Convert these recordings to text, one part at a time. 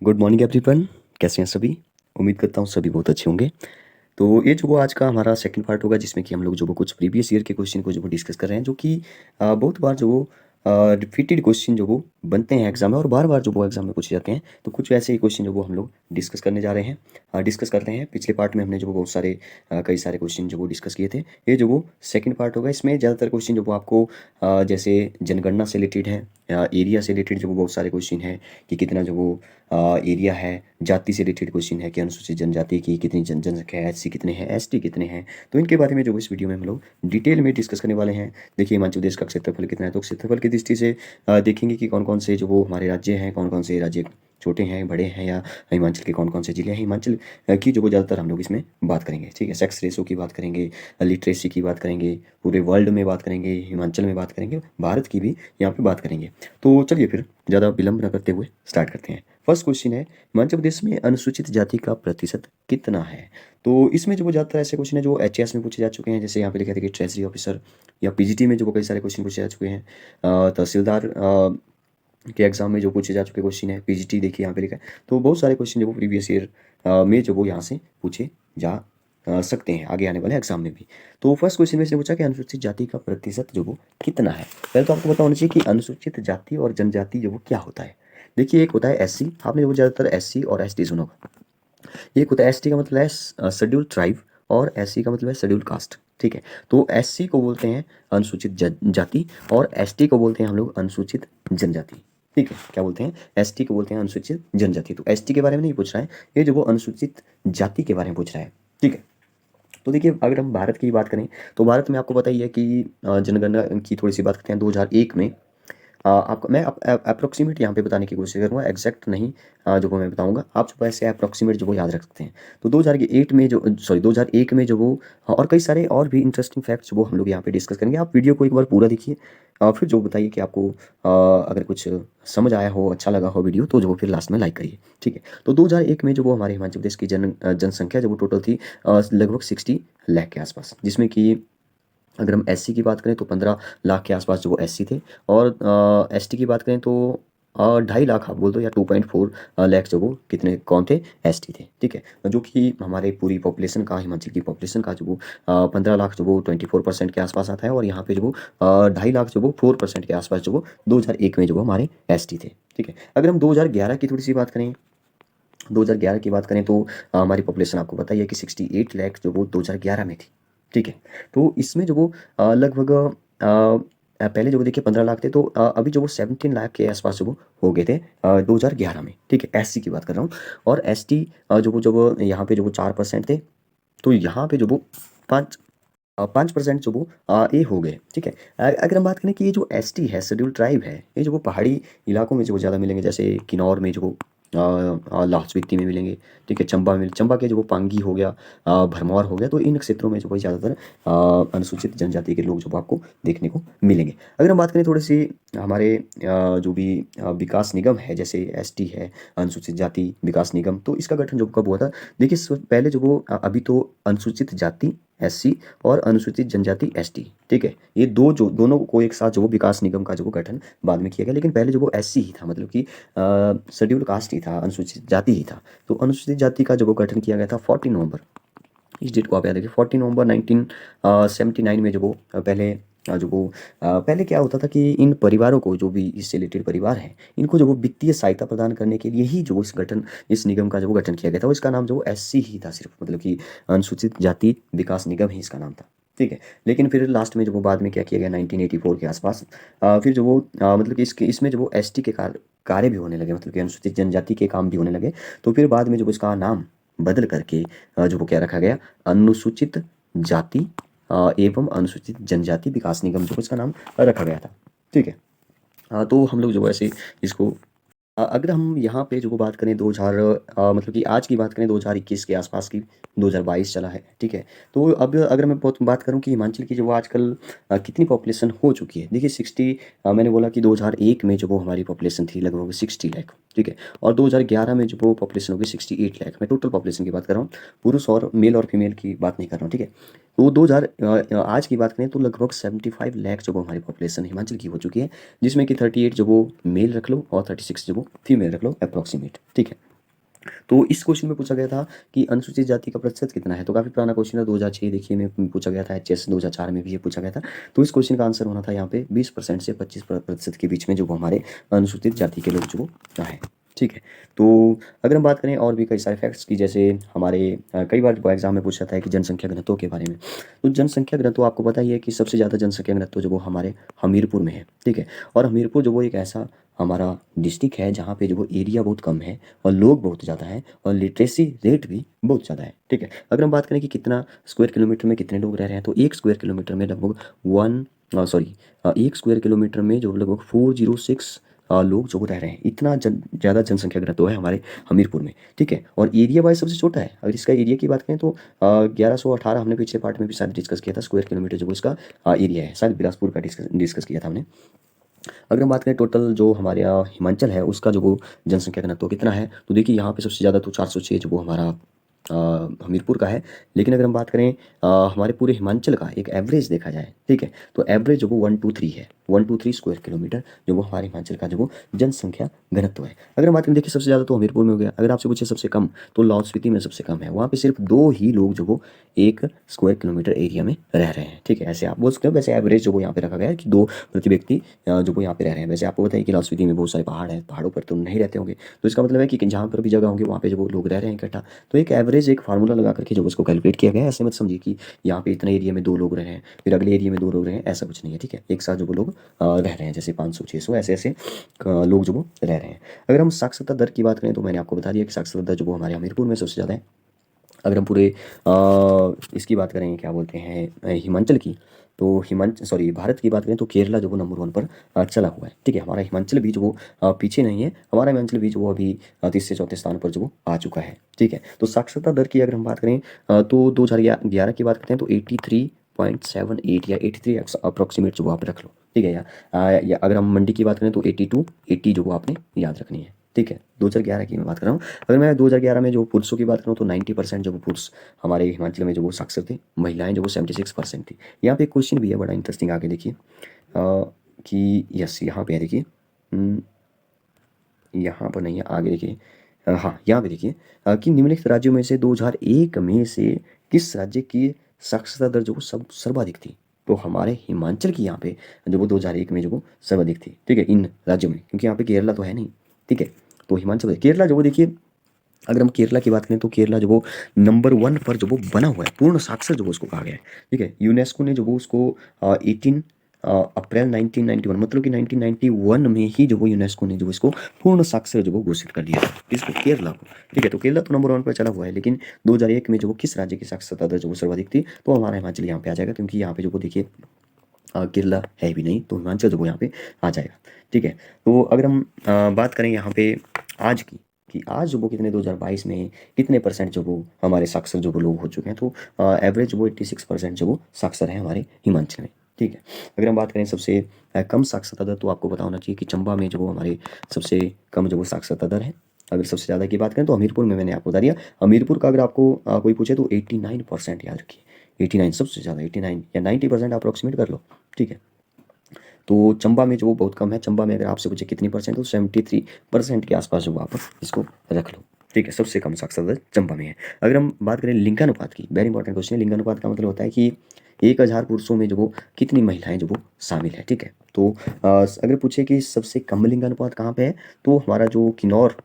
Good morning everyone. कैसे हैं सभी? उम्मीद करता हूँ सभी बहुत अच्छे होंगे। तो ये जो वो आज का हमारा सेकंड पार्ट होगा जिसमें कि हम लोग जो वो कुछ प्रीवियस ईयर के क्वेश्चन को जो वो डिस्कस कर रहे हैं, जो कि बहुत बार जो वो रिपीटेड क्वेश्चन जो वो बनते हैं एग्जाम में और बार बार जो वो एग्जाम में पूछे जाते हैं। तो कुछ ऐसे ही क्वेश्चन जो वो हम लोग डिस्कस करने जा रहे हैं, डिस्कस करते हैं। पिछले पार्ट में हमने जो वो बहुत सारे कई सारे क्वेश्चन जो वो डिस्कस किए थे। ये जो वो सेकंड पार्ट होगा, इसमें ज़्यादातर क्वेश्चन जो वो आपको जैसे जनगणना से रिलेटेड है, एरिया से रिलेटेड जो वो बहुत सारे क्वेश्चन हैं कि कितना जो वो एरिया है, जाति से रिलेटेड क्वेश्चन है कि अनुसूचित जनजाति की कितनी जनसंख्या है, एससी कितने हैं, एसटी कितने हैं। तो इनके बारे में जो इस वीडियो में हम लोग डिटेल में डिस्कस करने वाले हैं। देखिए हिमाचल प्रदेश का क्षेत्रफल कितना है, तो क्षेत्रफल की दृष्टि से देखेंगे कि कौन कौन से जो वो हमारे राज्य हैं, कौन कौन से राज्य छोटे हैं, बड़े हैं, या हिमाचल के कौन कौन से जिले हैं। हिमाचल की जो वो ज़्यादातर हम लोग इसमें बात करेंगे, ठीक है। सेक्स रेशो की बात करेंगे, लिटरेसी की बात करेंगे, पूरे वर्ल्ड में बात करेंगे, हिमाचल में बात करेंगे, भारत की भी यहाँ पे बात करेंगे। तो चलिए फिर ज़्यादा विलंब न करते हुए स्टार्ट करते हैं। फर्स्ट क्वेश्चन है, हिमाचल प्रदेश में अनुसूचित जाति का प्रतिशत कितना है? तो इसमें जो वो ज़्यादातर ऐसे क्वेश्चन है जो एचएएस में पूछे जा चुके हैं, जैसे यहाँ पे लिखा था कि ट्रेजरी ऑफिसर, या पीजीटी में जो वो कई सारे क्वेश्चन पूछे जा चुके हैं। तहसीलदार के एग्जाम में जो पूछे जा चुके क्वेश्चन है, पीजीटी देखिए यहाँ पे लिखा है। तो बहुत सारे क्वेश्चन जो वो प्रीवियस ईयर में जो वो यहाँ से पूछे जा सकते हैं आगे आने वाले एग्जाम में भी। तो फर्स्ट क्वेश्चन में से पूछा कि अनुसूचित जाति का प्रतिशत जो वो कितना है। पहले तो आपको पता होना चाहिए कि अनुसूचित जाति और जनजाति जो वो क्या होता है। देखिए, एक होता है एससी, आपने वो ज़्यादातर एससी और एसटी सुना होगा। एक होता है एसटी का मतलब है शेड्यूल ट्राइब, और एससी का मतलब है शेड्यूल कास्ट, ठीक है। तो एससी को बोलते हैं अनुसूचित जाति, और एसटी को बोलते हैं हम लोग अनुसूचित जनजाति, ठीक है। क्या बोलते हैं? एसटी को बोलते हैं अनुसूचित जनजाति। तो एसटी के बारे में नहीं पूछ रहा है, ये जो वो अनुसूचित जाति के बारे में पूछ रहा है, ठीक है। तो देखिए, अगर हम भारत की बात करें तो भारत में आपको पता ही है कि जनगणना की थोड़ी सी बात करते हैं। 2001 में आपको मैं अप्रोक्सीमेट यहाँ पे बताने की कोशिश करूँगा, एग्जैक्ट नहीं। जो वो मैं बताऊँगा, आप जो ऐसे अप्रोक्सीमेट जो वो याद रख सकते हैं। तो 2008 में जो 2001 में जो वो और कई सारे और भी इंटरेस्टिंग फैक्ट्स वो हम लोग यहाँ पे डिस्कस करेंगे। आप वीडियो को एक बार पूरा देखिए, फिर जो बताइए कि आपको अगर कुछ समझ आया हो, अच्छा लगा हो वीडियो, तो जो वो फिर लास्ट में लाइक करिए, ठीक है। तो 2001 में जो वो हमारे हिमाचल प्रदेश की जनसंख्या जो वो टोटल थी लगभग 60 लाख के आसपास, जिसमें कि अगर हम एससी की बात करें तो 15 लाख के आसपास जो वो एससी थे, और एसटी की बात करें तो 2.5 लाख आप बोल दो, या 2.4 लाख जो वो कितने कौन थे? एसटी थे, ठीक है। जो कि हमारे पूरी पॉपुलेशन का, हिमाचल की पॉपुलेशन का जो वो 15 लाख जो वो 24% के आसपास आता है, और यहाँ पे जो वो 2.5 लाख जो वो 4% के आसपास जो वो 2001 में जो वो हमारे एसटी थे, ठीक है। अगर हम 2011 की थोड़ी सी बात करें, 2011 की बात करें तो हमारी पॉपुलेशन आपको पता ही है कि 68 लाख जो वो 2011 में थी, ठीक है। तो इसमें जो वो लगभग पहले जो वो देखिए 15 लाख थे, तो अभी जो वो 17 लाख के आसपास जो वो हो गए थे 2011 में, ठीक है। एससी की बात कर रहा हूँ। और एसटी जो वो यहाँ पे जो वो 4% थे, तो यहाँ पे जो वो 5% जो वो ये हो गए, ठीक है। अगर हम बात करें कि ये जो एसटी है, शेड्यूल ट्राइब है, ये जो वो पहाड़ी इलाकों में जो वो ज़्यादा मिलेंगे, जैसे किन्नौर में जो वो लाहौल स्पीति में मिलेंगे, ठीक है। चंबा के जो वो पांगी हो गया, भरमौर हो गया, तो इन क्षेत्रों में जो वो ज़्यादातर अनुसूचित जनजाति के लोग जो वो आपको देखने को मिलेंगे। अगर हम बात करें थोड़ी सी हमारे जो भी विकास निगम है, जैसे एसटी है, अनुसूचित जाति विकास निगम, तो इसका गठन जो कब हुआ था? देखिए, पहले जो वो अभी तो अनुसूचित जाति एससी और अनुसूचित जनजाति एसटी, ठीक है। ये दोनों को एक साथ जो वो विकास निगम का जो वो गठन बाद में किया गया, लेकिन पहले जो वो एससी ही था, मतलब कि शेड्यूल कास्ट ही था, अनुसूचित जाति ही था। तो अनुसूचित जाति का जो वो गठन किया गया था 14 नवंबर, इस डेट को आप याद रखिए, 14 नवंबर 1979 में जो वो पहले जो वो पहले क्या होता था कि इन परिवारों को, जो भी इससे रिलेटेड परिवार हैं, इनको जो वो वित्तीय सहायता प्रदान करने के लिए ही जो इस निगम का जो वो गठन किया गया था। वो इसका नाम जो वो एससी ही था सिर्फ, मतलब कि अनुसूचित जाति विकास निगम ही इसका नाम था, ठीक है। लेकिन फिर लास्ट में जो वो बाद में क्या किया गया 1984 के आसपास, फिर जो वो मतलब कि इसमें जो वो एसटी के कार्य भी होने लगे, मतलब कि अनुसूचित जनजाति के काम भी होने लगे। तो फिर बाद में जो इसका नाम बदल करके जो वो क्या रखा गया, अनुसूचित जाति एवं अनुसूचित जनजाति विकास निगम जो इसका नाम रखा गया था, ठीक है। तो हम लोग जो ऐसे इसको अगर हम यहाँ पे जो वो बात करें 2000 मतलब कि आज की बात करें 2021 के आसपास की, 2022 चला है, ठीक है। तो अब अगर मैं बहुत बात करूँ कि हिमाचल की जो वो आजकल कितनी पॉपुलेशन हो चुकी है, देखिए 60, मैंने बोला कि 2001 में जो वो हमारी पॉपुलेशन थी लगभग 60 लाख, ठीक है। और 2011 में जो वो पॉपुलेशन होगी 68 लाख। मैं टोटल पॉपुलेशन की बात कर रहा हूँ, पुरुष और मेल और फीमेल की बात नहीं कर रहा हूँ, ठीक है। तो 2000 आज की बात करें तो लगभग 75 लाख जो वो हमारी पॉपुलेशन हिमाचल की हो चुकी है, जिसमें कि 38 जो वो मेल रख लो और 36 जो वो फीमेल रख लो अप्रॉक्सीमेट, ठीक है। तो इस क्वेश्चन में पूछा गया था कि अनुसूचित जाति का प्रतिशत कितना है। तो काफ़ी पुराना क्वेश्चन है, 2006 देखिए में पूछा गया था। एचएस 2004 में भी ये पूछा गया था। तो इस क्वेश्चन का आंसर होना था यहाँ पे 20% से 25% के बीच में जो वो हमारे अनुसूचित जाति के लोग जो वो है। ठीक है। तो अगर हम बात करें और भी कई सारे फैक्ट्स की, जैसे हमारे कई बार जो एग्जाम में पूछा था कि जनसंख्या घनत्व के बारे में। तो जनसंख्या घनत्व आपको पता ही है कि सबसे ज़्यादा जनसंख्या घनत्व जो वो हमारे हमीरपुर में है। ठीक है। और हमीरपुर जो वो एक ऐसा हमारा डिस्ट्रिक्ट है जहाँ पे जो वो एरिया बहुत कम है और लोग बहुत ज़्यादा हैं और लिटरेसी रेट भी बहुत ज़्यादा है। ठीक है। अगर हम बात करें कि कितना स्क्वायर किलोमीटर में कितने लोग रह रहे हैं, तो एक स्क्वायर किलोमीटर में लगभग एक स्क्वायर किलोमीटर में जो लगभग 406 लोग जो रह रहे हैं। इतना ज़्यादा जनसंख्या घनत्व है हमारे हमीरपुर में। ठीक है। और एरिया वाइज सबसे छोटा है। अगर इसका एरिया की बात करें तो 1118 हमने पिछले पार्ट में भी शायद डिस्कस किया था, स्क्वायर किलोमीटर जो इसका एरिया है। शायद बिलासपुर का डिस्कस किया था हमने। अगर हम बात करें टोटल जो हमारे यहाँ हिमाचल है उसका जो वो जनसंख्या घनत्व कितना है, तो देखिए यहाँ पे सबसे ज़्यादा तो 406 जो वो हमारा हमीरपुर का है। लेकिन अगर हम बात करें हमारे पूरे हिमाचल का एक एवरेज देखा जाए, ठीक है, तो एवरेज जो वो 123 है, 123 स्क्वायर किलोमीटर जो वो हमारे हिमाचल का जो वो जनसंख्या घनत्व है। अगर हम बात करें देखिए सबसे ज़्यादा तो हमीरपुर में हो गया। अगर आपसे पूछे सबसे कम, तो लाहौल स्पीति में सबसे कम है। वहाँ पे सिर्फ 2 ही लोग जो वो 1 स्क्वायर किलोमीटर एरिया में रह रहे हैं। ठीक है। ऐसे आप बोल सकते हो, वैसे एवरेज जो वो यहाँ पे रखा गया है कि 2 प्रति व्यक्ति जो वो यहाँ पे रह रहे हैं। वैसे आपको बताइए कि लाहौल स्पीति में बहुत सारे पहाड़ हैं, पहाड़ों पर तो नहीं रहते होंगे। तो इसका मतलब है कि जहाँ पर भी जगह होंगे वहाँ पे जो वो लोग रह रहे हैं इकट्ठा। तो एक एवरेज एक फार्मूला लगा करके जो उसको कैलकुलेट किया गया है। ऐसे मत समझिए कि यहाँ पे इतने एरिया में 2 लोग रह रहे हैं, फिर अगले एरिया में 2 लोग रह रहे हैं, ऐसा कुछ नहीं है। ठीक है। एक साथ जो वो लोग रह रहे हैं, जैसे 500 600 ऐसे ऐसे लोग जो वो रह रहे हैं। अगर हम साक्षरता दर की बात करें तो मैंने आपको बता दिया कि साक्षरता दर जो वो हमारे हमीरपुर में सबसे ज़्यादा है। अगर हम पूरे इसकी बात करें, क्या बोलते हैं, हिमाचल की, तो भारत की बात करें तो केरला जो वो नंबर 1 पर चला हुआ है। ठीक है। हमारा हिमाचल भी जो वो पीछे नहीं है। हमारा हिमाचल भी जो वो अभी तीसरे चौथे स्थान पर जो वो आ चुका है। ठीक है। तो साक्षरता दर की अगर हम बात करें तो 2011 की बात करते हैं तो 83.78 या 83 अप्रॉक्सीमेट जो वो आप रख लो। ठीक है। या अगर हम मंडी की बात करें तो 80 जो वो आपने याद रखनी है। ठीक है। 2011 की मैं बात कर रहा हूँ। अगर मैं 2011 में जो पुरुषों की बात करूँ तो 90% जो वो पुरुष हमारे हिमाचल में जो वो साक्षर थे। महिलाएं जो वो 76% थी। यहाँ पे एक क्वेश्चन भी है बड़ा इंटरेस्टिंग, आगे देखिए कि यस यहाँ पे है, देखिए यहाँ पर नहीं है, आगे देखिए। हाँ, यहाँ पे देखिए कि निम्नलिखित राज्यों में से 2001 में से किस राज्य की साक्षरता दर जो वो सब सर्वाधिक थी। तो हमारे हिमाचल की यहाँ पे जो वो 2001 में जो वो सर्वाधिक थी। ठीक है। इन राज्यों में, क्योंकि यहाँ पे केरला तो है नहीं। ठीक है। तो हिमाचल केरला जो वो देखिए, अगर हम केरला की बात करें तो केरला जो वो नंबर 1 पर जो वो बना हुआ है, पूर्ण साक्षर जो वो उसको कहा गया है। ठीक है। यूनेस्को ने जो वो उसको 18 अप्रैल 1991, मतलब कि 1991 में ही जो वो यूनेस्को ने जो इसको पूर्ण साक्षर जो वो घोषित कर दिया था, इसको, केरला को। ठीक है। तो केरला तो नंबर 1 पर चला हुआ है, लेकिन 2001 में जो वो किस राज्य की साक्षरता दर जो वो सर्वाधिक थी, तो हमारा हिमाचल यहाँ पे आ जाएगा, क्योंकि यहाँ पे जो वो देखिए केरला है भी नहीं, तो हिमाचल जो वो यहाँ पे आ जाएगा। ठीक है। तो अगर हम बात करें यहाँ पे आज की, कि आज जो वो कितने 2022 में कितने परसेंट जो वो हमारे साक्षर जो वो लोग हो चुके हैं, तो एवरेज वो 86% जो वो साक्षर है हमारे हिमाचल में। ठीक है। अगर हम बात करें सबसे कम साक्षरता दर, तो आपको पता होना चाहिए कि चंबा में जो वो हमारे सबसे कम जो वो साक्षरता दर है। अगर सबसे ज़्यादा की बात करें तो हमीरपुर में, मैंने आपको बता दिया। हमीरपुर का अगर आपको कोई पूछे तो 89% याद रखिए। 89 सबसे ज़्यादा, 89 या 90% अप्रॉक्सीमेट कर लो। ठीक है। तो चंबा में जो वो बहुत कम है। चंबा में अगर आपसे पूछे कितनी परसेंट, तो 73% के आसपास जो आप इसको रख लो। ठीक है। सबसे कम साक्षरता दर चंबा में है। अगर हम बात करें लिंगानुपात की, वेरी इंपॉर्टेंट क्वेश्चन है। लिंगानुपात का मतलब होता है कि 1000 पुरुषों में जो वो कितनी महिलाएं जो वो शामिल है। ठीक है। तो अगर पूछे कि सबसे कम लिंगानुपात कहाँ पे है, तो हमारा जो किन्नौर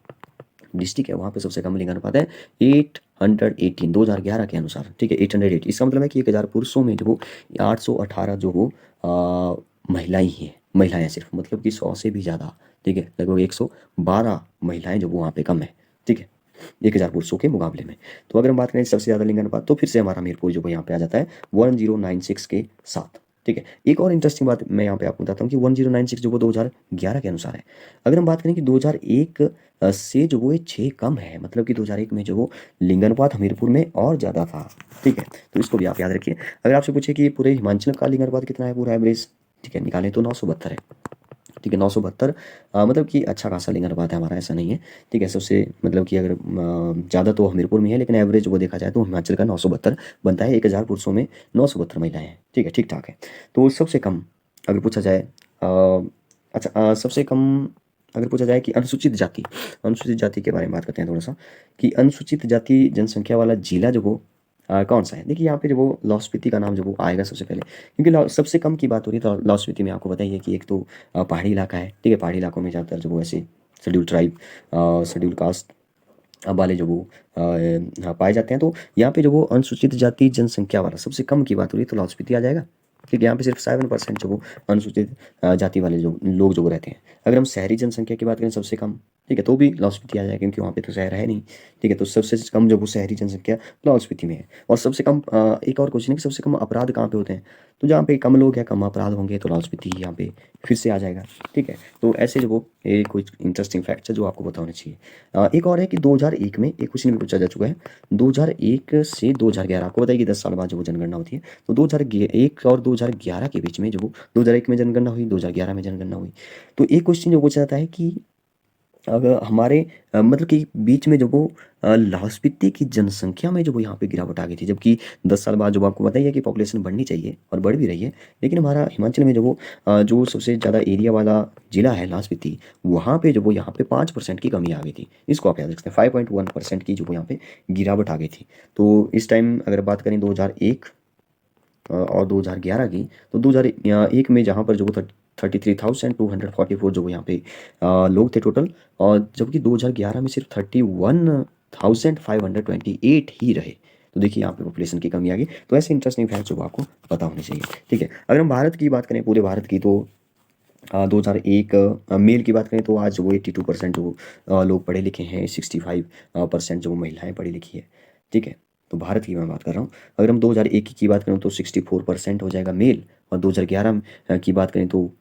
डिस्ट्रिक्ट है वहाँ पे सबसे कम लिंगानुपात है 818, 2011 के अनुसार। ठीक है। 808, इसका मतलब है कि 1000 पुरुषों में जो वो 818 जो वो महिलाएं ही हैं। महिलाएं सिर्फ, मतलब कि 100 से भी ज़्यादा। ठीक है। लगभग 112 महिलाएं जो वो वहाँ पे कम है। ठीक है। 1000 पुरुषों के मुकाबले में। तो अगर हम बात करें सबसे ज़्यादा लिंगानुपात, तो फिर से हमारा हमीरपुर जो वो यहाँ पे आ जाता है 1096 के साथ। ठीक है। एक और इंटरेस्टिंग बात मैं यहाँ पे आपको बताता हूँ कि 1096 जो वो 2011 के अनुसार है। अगर हम बात करें कि 2001 से जो वो 6 कम है, मतलब कि 2001 में जो वो लिंगानुपात हमीरपुर में और ज़्यादा था। ठीक है। तो इसको भी आप याद रखिए। अगर आपसे पूछे कि पूरे हिमाचल का लिंगानुपात कितना है, पूरा एवरेज, ठीक है, निकालें तो 972 है। ठीक है। 972 मतलब कि अच्छा खासा लिंगानुपात है हमारा, ऐसा नहीं है। ठीक है। सबसे मतलब कि अगर ज़्यादा तो हमीरपुर में है, लेकिन एवरेज वो देखा जाए तो हिमाचल का 972 बनता है। 1000 पुरुषों में 972 महिलाएं हैं। ठीक है। ठीक ठाक है। तो सबसे कम अगर पूछा जाए, अच्छा सबसे कम अगर पूछा जाए कि अनुसूचित जाति के बारे में बात करते हैं थोड़ा सा, कि अनुसूचित जाति जनसंख्या वाला जिला जो वो कौन सा है। देखिए यहाँ पे जो वो लाहौल स्पीति का नाम जो वो आएगा सबसे पहले, क्योंकि सबसे कम की बात हो रही है तो लाहौल स्पीति में आपको बताइए कि एक तो पहाड़ी इलाका है, ठीक है। पहाड़ी इलाकों में ज़्यादातर जो वो ऐसे शेड्यूल ट्राइब, शेड्यूल कास्ट अब वाले जो वो हाँ, पाए जाते हैं। तो यहाँ पे जो वो अनुसूचित जाति जनसंख्या वाला सबसे कम की बात हो रही है तो लाहौल स्पीति आ जाएगा, क्योंकि यहाँ पे सिर्फ 7% जो वो अनुसूचित जाति वाले जो लोग जो वो रहते हैं। अगर हम शहरी जनसंख्या की बात करें सबसे कम, ठीक है, तो भी लाहौल स्पीति आ जाएगा, क्योंकि वहाँ पे तो शहर है नहीं, ठीक है। तो सबसे कम जो वो शहरी जनसंख्या लाहौल स्पीति में है। और सबसे कम एक और क्वेश्चन है कि सबसे कम अपराध कहाँ पे होते हैं, तो जहाँ पे कम लोग हैं, कम अपराध होंगे, तो लाहौल स्पीति यहाँ पे फिर से आ जाएगा, ठीक है। तो ऐसे जो वो एक कुछ इंटरेस्टिंग फैक्ट्स है जो आपको पता होने चाहिए। एक और है कि 2001 में एक क्वेश्चन भी पूछा जा चुका है। 2001 से 2011 आपको बताइए कि 10 साल बाद जो वो जनगणना होती है, तो 2001 और 2011 के बीच में जो वो 2001 में जनगणना हुई, 2011 में जनगणना हुई। तो एक क्वेश्चन जो पूछा जाता है कि अगर हमारे मतलब कि बीच में जो वो लाहौल स्पीति की जनसंख्या में जो वो यहाँ पे गिरावट आ गई थी, जबकि 10 साल बाद जो आपको बताइए कि पॉपुलेशन बढ़नी चाहिए और बढ़ भी रही है, लेकिन हमारा हिमाचल में जो वो जो सबसे ज़्यादा एरिया वाला जिला है लाहौल स्पीति, वहाँ पे जो वो यहाँ पे 5% की कमी आ गई थी। इसको आप याद रख सकते हैं, 5.1% की जो वो यहाँ पे गिरावट आ गई थी। तो इस टाइम अगर बात करें 2001 और 2011 की, तो 2001 में जहाँ पर जो वो 33,244 जो वो यहाँ पे लोग थे टोटल, और जबकि 2011 में सिर्फ 31,528 ही रहे। तो देखिए यहाँ पे पॉपुलेशन की कमी आ गई। तो ऐसे इंटरेस्टिंग फैक्ट जो आपको पता होने चाहिए, ठीक है। अगर हम भारत की बात करें, पूरे भारत की, तो 2001 मेल की बात करें तो आज वो 82% जो लोग पढ़े लिखे हैं, 65% जो महिलाएं पढ़ी लिखी है, ठीक है। तो भारत की मैं बात कर रहा हूँ। अगर हम 2001 की बात करें तो 64% हो जाएगा मेल, और 2011 की बात करें तो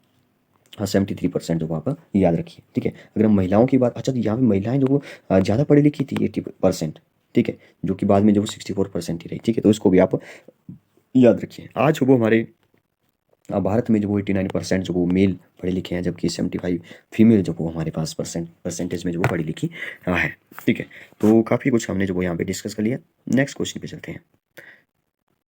हाँ 73% जो वो आप याद रखिए, ठीक है। अगर हम महिलाओं की बात, अच्छा तो यहाँ पे महिलाएं जो वो ज़्यादा पढ़ी लिखी थी 80%, ठीक है, जो कि बाद में जो वो 64% ही रही, ठीक है। तो इसको भी आप याद रखिए। आज वो हमारे भारत में जो वो 89% जो वो मेल पढ़े लिखे हैं, जबकि 75 फीमेल जो वो हमारे पास परसेंटेज में जो वो पढ़ी लिखी है, ठीक है। तो काफ़ी कुछ हमने जो वो यहाँ पे डिस्कस कर लिया। नेक्स्ट क्वेश्चन पे चलते हैं।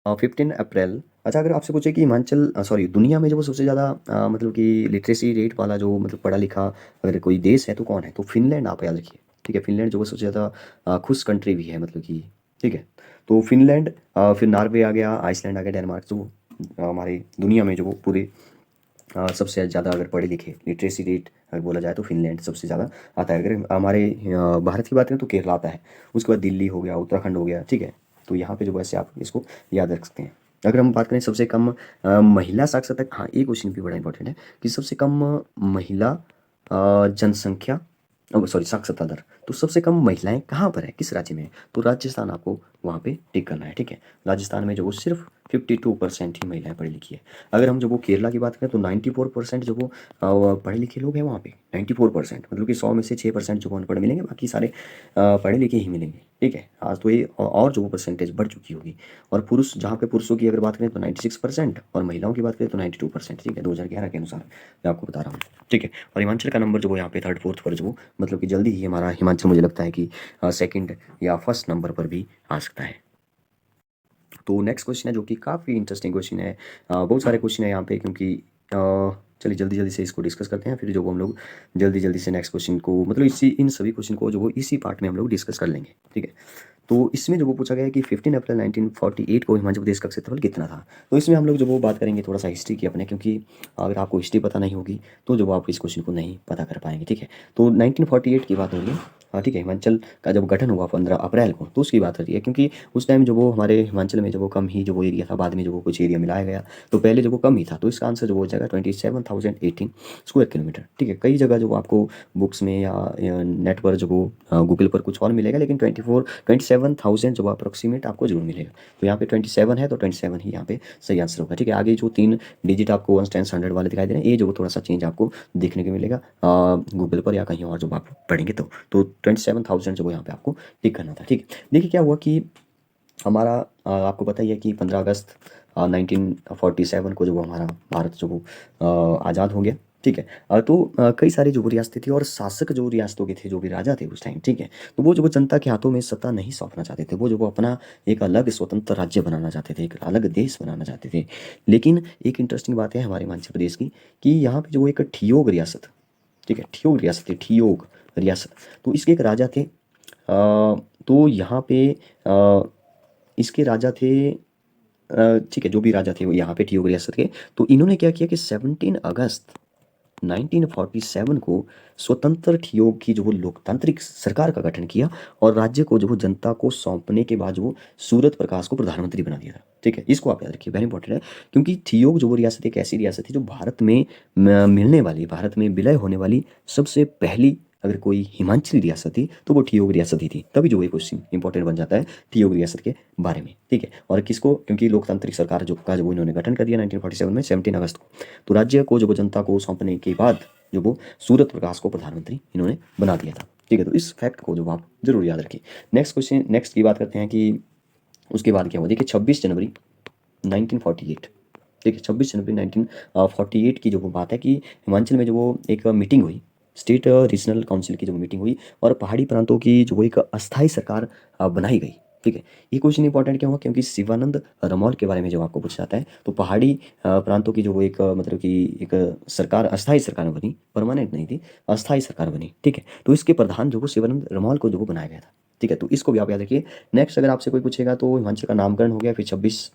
15 अप्रैल, अच्छा अगर आपसे पूछे कि हिमाचल सॉरी दुनिया में जो वो सबसे ज़्यादा मतलब कि लिटरेसी रेट वाला जो मतलब पढ़ा लिखा अगर कोई देश है तो कौन है, तो फिनलैंड आप याद रखिए, ठीक है। फिनलैंड जो वो सबसे ज़्यादा खुश कंट्री भी है, मतलब कि, ठीक है। तो फिनलैंड, फिर नॉर्वे आ गया, आइसलैंड आ गया, डेनमार्क, जो हमारे दुनिया में जो वो पूरे सबसे ज़्यादा अगर पढ़े लिखे लिटरेसी रेट अगर बोला जाए तो फिनलैंड सबसे ज़्यादा आता है। अगर हमारे भारत की बात करें तो केरला आता है, उसके बाद दिल्ली हो गया, उत्तराखंड हो गया, ठीक है। तो यहाँ पे जो वैसे आप इसको याद रख सकते हैं। अगर हम बात करें सबसे कम महिला साक्षरता, हाँ एक क्वेश्चन भी बड़ा इंपॉर्टेंट है कि सबसे कम महिला जनसंख्या, सॉरी साक्षरता दर, तो सबसे कम महिलाएं कहाँ पर है, किस राज्य में है, तो राजस्थान आपको वहाँ पे टिक करना है, ठीक है। राजस्थान में जो वो सिर्फ 52% ही महिलाएं पढ़ी लिखी है। अगर हम जो वो केरला की बात करें तो 94% जो वो पढ़े लिखे लोग हैं वहाँ पे, 94%, मतलब कि 100 में से 6% जो वो अनपढ़ मिलेंगे, बाकी सारे पढ़े लिखे ही मिलेंगे, ठीक है। आज तो ये और जो वो परसेंटेज बढ़ चुकी होगी। और पुरुष, जहाँ पे पुरुषों की अगर बात करें तो 96% और महिलाओं की बात करें तो 92%, ठीक है, 2011 के अनुसार मैं आपको बता रहा हूँ, ठीक है। और हिमाचल का नंबर जो वो यहाँ पे थर्ड फोर्थ पर जो वो मतलब कि जल्दी ही हमारा हिमाचल मुझे लगता है कि सेकंड या फर्स्ट नंबर पर भी आ सकता है। तो नेक्स्ट क्वेश्चन है जो कि काफ़ी इंटरेस्टिंग क्वेश्चन है। बहुत सारे क्वेश्चन है यहाँ पे, क्योंकि चलिए जल्दी जल्दी से इसको डिस्कस करते हैं, फिर जो वो हम लोग जल्दी जल्दी से नेक्स्ट क्वेश्चन को, मतलब इसी इन सभी क्वेश्चन को जो वो इसी पार्ट में हम लोग डिस्कस कर लेंगे, ठीक है। तो इसमें जो वो पूछा गया है कि 15 अप्रैल 1948 को हिमाचल प्रदेश का क्षेत्रफल कितना था। तो इसमें हम लोग जो वो बात करेंगे थोड़ा सा हिस्ट्री की अपने, क्योंकि अगर आपको हिस्ट्री पता नहीं होगी तो जो वो आप इस क्वेश्चन को नहीं पता कर पाएंगे, ठीक है। तो 1948 की बात हो रही है, हाँ ठीक है। हिमाचल का जब गठन हुआ 15 अप्रैल को, तो उसकी बात हो रही है, क्योंकि उस टाइम जो वो हमारे हिमाचल में जो वो कम ही जो वो एरिया था, बाद में जो वो कुछ एरिया मिलाया गया, तो पहले जो वो कम ही था। तो इसका आंसर जो वो हो जाएगा 27,018 स्क्वायर किलोमीटर, ठीक है। कई जगह जो वो आपको बुक्स में या नेट पर जो वो गूगल पर कुछ और मिलेगा, लेकिन 27,000 जो अप्रोक्सीमेट आपको जरूर मिलेगा। तो यहाँ पे 27 है तो 27 ही यहाँ पे सही आंसर होगा, ठीक है। आगे जो 3 डिजिट आपको 1 10 100 वाले दिखाई दे रहे हैं, ये जो थोड़ा सा चेंज आपको देखने को मिलेगा गूगल पर या कहीं और जो आप पढ़ेंगे। तो 27,000 जो वो यहाँ पे आपको टिक करना था, ठीक है। देखिए क्या हुआ कि हमारा आपको पता ही है कि 15 अगस्त 1947 को जो वो हमारा भारत जो वो आज़ाद हो गया, ठीक है। तो कई सारी जो वो रियासतें थी और शासक जो रियासतों के थे, जो भी राजा थे उस टाइम, ठीक है, तो वो जो वो जनता के हाथों में सत्ता नहीं सौंपना चाहते थे। वो जो वो अपना एक अलग स्वतंत्र राज्य बनाना चाहते थे, एक अलग देश बनाना चाहते थे। लेकिन एक इंटरेस्टिंग बात है हमारे हिमाचल प्रदेश की, कि यहाँ पे जो वो एक ठियोग रियासत, ठीक है, ठियोग रियासत थी, ठियोग रियासत। तो इसके एक राजा थे, तो यहाँ पे इसके राजा थे, ठीक है, जो भी राजा थे वो यहाँ पे ठियोग रियासत के। तो इन्होंने क्या किया कि 17 अगस्त 1947 को स्वतंत्र ठियोग की जो वो लोकतांत्रिक सरकार का गठन किया, और राज्य को जो वो जनता को सौंपने के बाद जो वो सूरत प्रकाश को प्रधानमंत्री बना दिया था। ठीक है, इसको आप याद रखिए, वेरी इंपॉर्टेंट है, क्योंकि ठियोग जो वो रियासत एक ऐसी रियासत थी जो भारत में मिलने वाली, भारत में विलय होने वाली सबसे पहली अगर कोई हिमाचली रियासत थी तो वो ठियोग रियासत ही थी। तभी जो ये क्वेश्चन इंपॉर्टेंट बन जाता है ठियोग रियासत के बारे में। ठीक है, और किसको, क्योंकि लोकतांत्रिक सरकार जो का जो इन्होंने गठन कर दिया 1947 में 17 अगस्त को, तो राज्य को जो वो जनता को सौंपने के बाद जो वो सूरत प्रकाश को प्रधानमंत्री इन्होंने बना दिया था। ठीक है, तो इस फैक्ट को जो आप जरूर याद रखिए। नेक्स्ट क्वेश्चन, नेक्स्ट की बात करते हैं कि उसके बाद क्या हुआ। देखिए 26 जनवरी 1948, ठीक है, 26 जनवरी 1948 की जो वो बात है कि हिमाचल में जो वो एक मीटिंग हुई, स्टेट रीजनल काउंसिल की जो मीटिंग हुई, और पहाड़ी प्रांतों की जो वो एक अस्थाई सरकार बनाई गई। ठीक है, ये क्वेश्चन इंपॉर्टेंट क्यों हुआ, क्योंकि शिवानंद रमौल के बारे में जब आपको पूछा जाता है तो पहाड़ी प्रांतों की जो वो एक मतलब कि एक सरकार अस्थाई सरकार बनी, परमानेंट नहीं थी, अस्थाई सरकार बनी। ठीक है, तो इसके प्रधान जो वो शिवानंद रमौल को जो वो बनाया गया था। ठीक है, तो इसको भी आप याद रखिए। नेक्स्ट अगर आपसे कोई पूछेगा तो हिमाचल का नामकरण हो गया फिर 26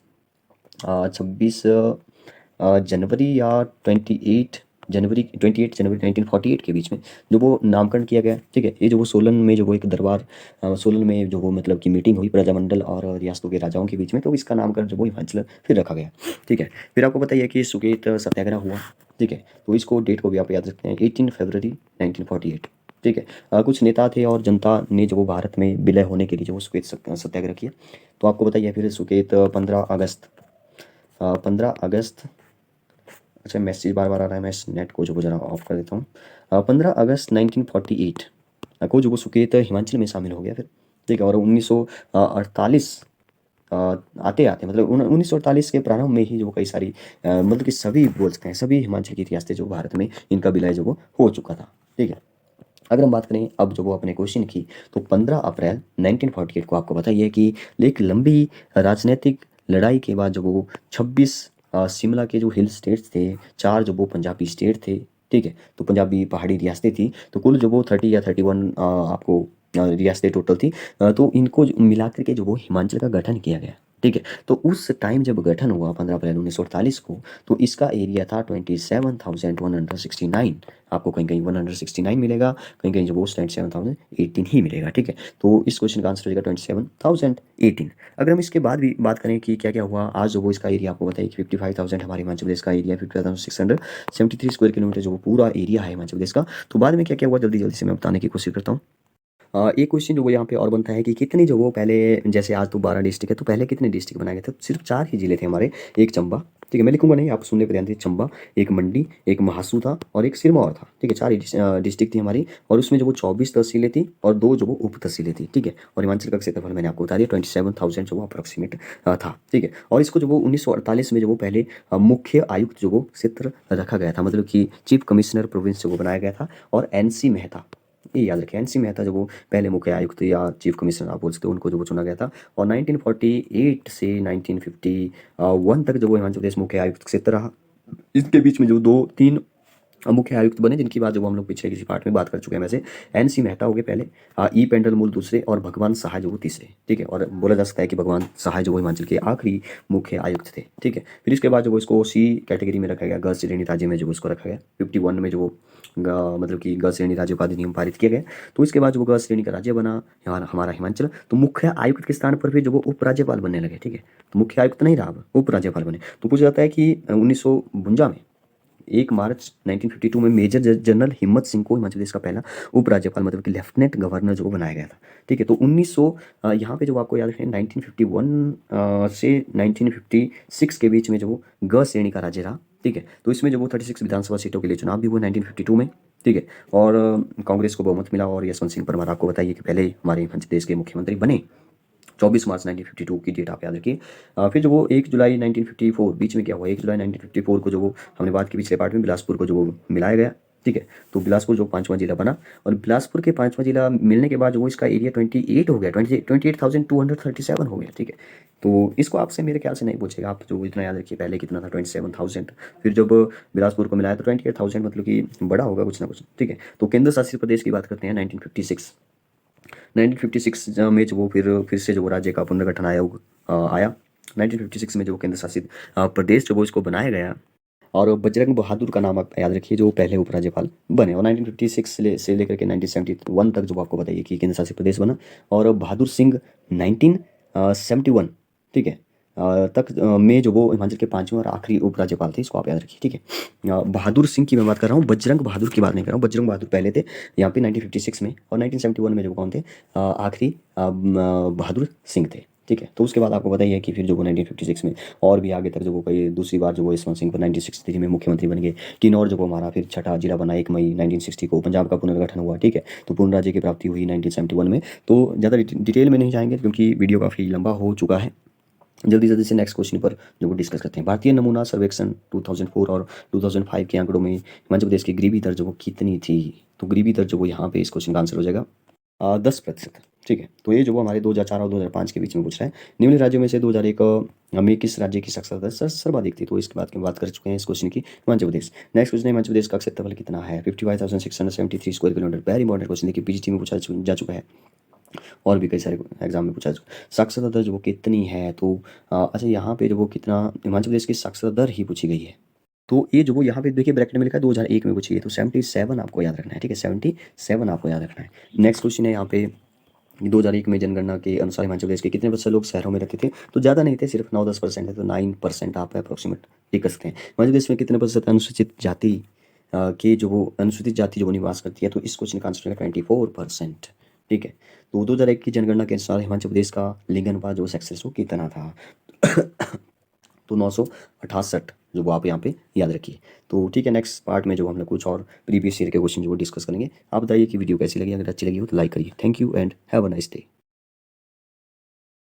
जनवरी या 28 जनवरी 1948 के बीच में जो वो नामकरण किया गया। ठीक है, ये जो वो सोलन में जो वो एक दरबार, सोलन में जो वो मतलब कि मीटिंग हुई प्रजामंडल और रियासतों के राजाओं के बीच में, तो इसका नामकरण जो वो हिमाचल फिर रखा गया। ठीक है, फिर आपको बताइए कि सुकेत सत्याग्रह हुआ। ठीक है, तो इसको डेट को भी आप याद रखते हैं, 18 फरवरी 1948। ठीक है, कुछ नेता थे और जनता ने जो वो भारत में विलय होने के लिए जो वो सुकेत सत्याग्रह किया। तो आपको बताइए फिर सुकेत 15 अगस्त, अच्छा मैसेज बार बार आ रहा है, मैं इस नेट को जो वो जरा ऑफ कर देता हूँ। 15 अगस्त 1948 को जो वो सुकेत हिमाचल में शामिल हो गया फिर। ठीक है, और 1948 आते आते मतलब 1948 के प्रारंभ में ही जो कई सारी मतलब कि सभी बोल सकते हैं सभी हिमाचल की रियासतें जो भारत में इनका विलय जो वो हो चुका था। ठीक है, अगर हम बात करें अब जो वो अपने क्वेश्चन की, तो 15 अप्रैल 1948 को आपको बताइए कि एक लंबी राजनीतिक लड़ाई के बाद जो वो 26 शिमला के जो हिल स्टेट्स थे, 4 जो वो पंजाबी स्टेट थे। ठीक है, तो पंजाबी पहाड़ी रियासतें थी, तो कुल जो वो 30 या 31 आपको रियासतें टोटल थी, तो इनको मिलाकर के जो वो हिमाचल का गठन किया गया। ठीक है, तो उस टाइम जब गठन हुआ 15 अप्रैल 1948 को, तो इसका एरिया था 27,169। आपको कहीं कहीं 169 मिलेगा, कहीं कहीं जो वो 27,018 ही मिलेगा। ठीक है, तो इस क्वेश्चन का आंसर हो जाएगा 27,018। अगर हम इसके बाद भी बात करें कि क्या क्या हुआ आज, जो वो इसका एरिया आपको बताइए कि 55,000 हमारे हिमाचल प्रदेश का एरिया, 55,673 स्क्वायर किलोमीटर जो वो पूरा एरिया है हिमाचल प्रदेश का। तो बाद में क्या क्या हुआ जल्दी जल्दी से मैं बताने की कोशिश करता हूँ। एक क्वेश्चन जो वो यहाँ पे और बनता है कि कितनी जो वो पहले, जैसे आज तो 12 डिस्ट्रिक्ट है, तो पहले कितने डिस्ट्रिक्ट बनाए गए थे, सिर्फ 4 ही जिले थे हमारे। एक चंबा, ठीक है, मैं लिखूंगा नहीं, आप सुनने पर ध्यान दीजिए, चंबा, एक मंडी, एक महासू था, और एक सिरमौर था। ठीक है, 4 ही डिस्ट्रिक्ट थी हमारी, और उसमें जो वो 24 तहसीलें थी और 2 जो वो उप तहसीलें थी। ठीक है, और हिमाचल का क्षेत्रफल मैंने आपको बता दिया 27,000 जो वो अप्रोक्सीमेट था। ठीक है, और इसको जो वो 1948 में जो वो पहले मुख्य आयुक्त जो वो क्षेत्र रखा गया था, मतलब कि चीफ कमिश्नर प्रोविंस जो वो बनाया गया था, और एनसी मेहता, ये याद रखें, एनसी मेहता जो वो पहले मुख्य आयुक्त या चीफ कमिश्नर आप बोल सकते हो, उनको जो वो चुना गया था। और 1948 से 1951 तक जो वो हिमाचल प्रदेश मुख्य आयुक्त क्षेत्र रहा। इसके बीच में जो 2-3 मुख्य आयुक्त बने, जिनकी बात जो वो हम लोग पिछले किसी पार्ट में बात कर चुके हैं। वैसे एनसी मेहता हो गए पहले, ई पेंडलमूल दूसरे, और भगवान सहाय जो वो तीसरे। ठीक है, और बोला जा सकता है कि भगवान सहाय जो वो हिमाचल के आखिरी मुख्य आयुक्त थे। ठीक है, फिर इसके बाद जो वो इसको सी कैटेगरी में रखा गया, ग श्रेणी राज्य में जो उसको रखा गया 51 में, जो वो मतलब कि ग श्रेणी राज्य का अधिनियम पारित किया गया। तो इसके बाद जो वो ग श्रेणी का राज्य बना हमारा हिमाचल, तो मुख्य आयुक्त के स्थान पर फिर जो वो उपराज्यपाल बनने लगे। ठीक है, तो मुख्य आयुक्त नहीं रहा, अब उपराज्यपाल बने। तो पूछा जाता है कि 1952 में 1 मार्च 1952 में मेजर जनरल हिम्मत सिंह को हिमाचल प्रदेश का पहला उपराज्यपाल मतलब कि लेफ्टिनेंट गवर्नर जो बनाया गया था। ठीक है, तो 1900 यहाँ पे जो आपको याद रखें 1951 से 1956 के बीच में जो वो ग श्रेणी का राज्य रहा। ठीक है, तो इसमें जो वो 36 विधानसभा सीटों के लिए चुनाव भी हुए 1952 में। ठीक है, और कांग्रेस को बहुमत मिला, और यशवंत सिंह परमार आपको बताइए कि पहले हमारे हिमाचल प्रदेश के मुख्यमंत्री बने। 24 मार्च 1952 की डेट आप याद रखिए। फिर जो वो 1 जुलाई 1954 बीच में क्या हुआ, 1 जुलाई 1954 को जो वो हमने बात की पिछले पार्ट में, बिलासपुर को जो वो मिलाया गया। ठीक है। तो बिलासपुर जो 5वां जिला बना, और बिलासपुर के 5वां जिला मिलने के बाद जो वो इसका एरिया 28 हो गया, 28,237 हो गया। ठीक है। तो इसको आपसे मेरे ख्याल से नहीं पूछेगा, आप जो इतना याद रखिए पहले कितना था 27,000, फिर जब बिलासपुर को मिलाया तो 28,000, मतलब कि बड़ा होगा कुछ ना कुछ। ठीक है। तो केंद्र शासित प्रदेश की बात करते हैं 1956। 1956 में जो वो फिर से जो वो राज्य का पुनर्गठन आयोग आया। 1956 में जो केंद्र शासित प्रदेश जो वो इसको बनाया गया, और बजरंग बहादुर का नाम आप याद रखिए जो पहले उपराज्यपाल बने। और 1956 से लेकर के 1971 तक जो आपको बताइए कि केंद्र शासित प्रदेश बना। और बहादुर सिंह 1971, ठीक है, तक में जो वो हिमाचल के 5वें और आखिरी उपराज्यपाल थे, इसको आप याद रखिए। ठीक है। बहादुर सिंह की मैं बात कर रहा हूँ, बजरंग बहादुर की बात नहीं कर रहा हूँ। बजरंग बहादुर पहले थे यहाँ पे 1956 में, और 1971 में जो कौन थे, आखिरी बहादुर सिंह थे। ठीक है। तो उसके बाद आपको बताइए कि फिर जो वो 1956 में और भी आगे तक जो वो कई दूसरी बार जो वो यशवंत सिंह 1963 में मुख्यमंत्री बन गए। किन्नौर जो वो हमारा फिर छठा जिला बना 1 मई 1960 को, पंजाब का पुनर्गठन हुआ। ठीक है। तो पूर्ण राज्य की प्राप्ति हुई 1971 में। तो ज़्यादा डिटेल में नहीं जाएंगे क्योंकि वीडियो काफ़ी लंबा हो चुका है। जल्दी जल्दी से नेक्स्ट क्वेश्चन पर जो वो डिस्कस करते हैं। भारतीय नमूना सर्वेक्षण 2004 और 2005 के आंकड़ों में हिमाचल प्रदेश की गरीबी दर जो वो कितनी थी? तो गरीबी दर जो वो यहाँ पे इस क्वेश्चन का आंसर हो जाएगा 10%। ठीक है। तो ये जो वो हमारे 2004 और 2005 के बीच में पूछ रहा है। निम्न राज्यों में से 2001 में किस राज्य की साक्षरता दर सर्वाधिक थी? तो इसके बाद की बात कर चुके हैं इस क्वेश्चन की, हिमाचल प्रदेश। नेक्स्ट क्वेश्चन है, हिमाचल प्रदेश का क्षेत्रफल कितना है? 55,673 square kilometre. Very important question, देखिए पीजीटी में पूछा जा चुका है और भी कई सारे एग्जाम में पूछा जा चुका है। साक्षरता दर जो वो कितनी है? तो अच्छा, यहाँ पे जो वो कितना, हिमाचल प्रदेश की साक्षरता दर ही पूछी गई है। तो ये जो वो यहाँ पे देखिए ब्रैकेट में लिखा है 2001 में पूछी गई, तो 77 आपको याद रखना है। ठीक है, 77 आपको याद रखना है। नेक्स्ट क्वेश्चन है यहाँ पे, 2001 में जनगणना के अनुसार हिमाचल प्रदेश के कितने प्रतिशत लोग शहरों में रहते थे? तो ज़्यादा नहीं थे, सिर्फ 9-10% है, तो 9% आप अप्रोक्सीमेट टिक कर सकते हैं। हिमाचल प्रदेश में कितने प्रतिशत अनुसूचित जाति की जो वो अनुसूचित जाति जो वो निवास करती है? तो इस क्वेश्चन का आंसर है 24%। ठीक है। तो 2001 की जनगणना के अनुसार हिमाचल प्रदेश का लिंग अनुपात जो सेक्स रेशो कितना था? तो 968 जो वो आप यहाँ पे याद रखिए। तो ठीक है, नेक्स्ट पार्ट में जो हम लोग कुछ और प्रीवियस ईयर के क्वेश्चन जो वो डिस्कस करेंगे। आप बताइए कि वीडियो कैसी लगी, अगर अच्छी लगी हो तो लाइक करिए। Thank you and have a nice day.